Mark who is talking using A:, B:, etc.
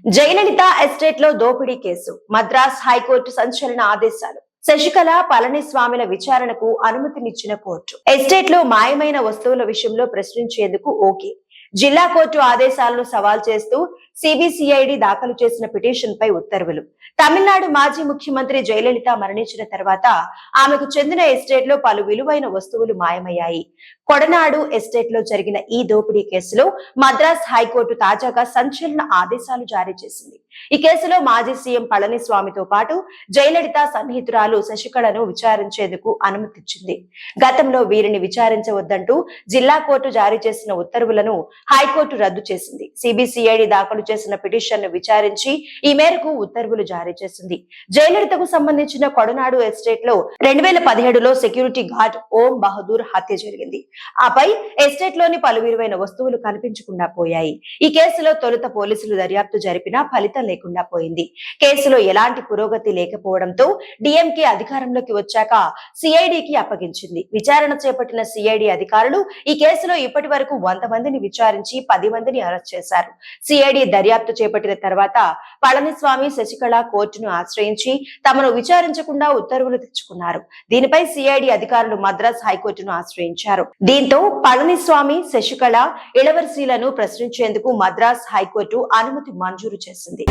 A: Jayalalithaa estate లో దోపిడీ case, Madras high court సంచలన ఆదేశాలు. శశికళ, పళనిస్వామిల విచారణకు అనుమతినిచ్చిన కోర్టు. ఎస్టేట్ లో మాయమైన వస్తువుల విషయంలో ప్రశ్నించేందుకు ఓకే. జిల్లా కోర్టు ఆదేశాలను సవాల్ చేస్తూ సిబిసిఐడి దాఖలు చేసిన పిటిషన్ పై ఉత్తర్వులు. తమిళనాడు మాజీ ముఖ్యమంత్రి జయలలిత మరణించిన తర్వాత ఆమెకు చెందిన ఎస్టేట్ లో పలు విలువైన వస్తువులు మాయమయ్యాయి. కొడనాడు ఎస్టేట్ లో జరిగిన ఈ దోపిడీ కేసులో మద్రాస్ హైకోర్టు తాజాగా సంచలన ఆదేశాలు జారీ చేసింది. ఈ కేసులో మాజీ సీఎం పళనిస్వామితో పాటు జయలలిత సన్నిహితురాలు శశికళను విచారించేందుకు అనుమతిచ్చింది. గతంలో వీరిని విచారించవద్దంటూ జిల్లా కోర్టు జారీ చేసిన ఉత్తర్వులను హైకోర్టు రద్దు చేసింది. సిబిసిఐడి దాఖలు చేసిన పిటిషన్ ను విచారించి ఈ మేరకు ఉత్తర్వులు జారీ చేసింది. జయలలితకు సంబంధించిన కొడనాడు ఎస్టేట్ లో 2017లో సెక్యూరిటీ గార్డ్ ఓం బహదూర్ హత్య జరిగింది. ఆపై ఎస్టేట్ లోని పలు విలువైన వస్తువులు కనిపించకుండా పోయాయి. ఈ కేసులో తొలుత పోలీసులు దర్యాప్తు జరిపినా ఫలితం లేకుండా పోయింది. కేసులో ఎలాంటి పురోగతి లేకపోవడంతో డిఎంకే అధికారంలోకి వచ్చాక సిఐడికి అప్పగించింది. విచారణ చేపట్టిన సిఐడి అధికారులు ఈ కేసులో ఇప్పటి వరకు 100 మందిని విచారించి 10 మందిని అరెస్ట్ చేశారు. సిఐడి దర్యాప్తు చేపట్టిన తర్వాత పళనిస్వామి, శశికళ కోర్టును ఆశ్రయించి తమను విచారించకుండా ఉత్తర్వులు తెచ్చుకున్నారు. దీనిపై సిఐడి అధికారులు మద్రాస్ హైకోర్టును ఆశ్రయించారు. దీంతో పళనిస్వామి, శశికళ ఇళవర్సీలను ప్రశ్నించేందుకు మద్రాస్ హైకోర్టు అనుమతి మంజూరు చేసింది.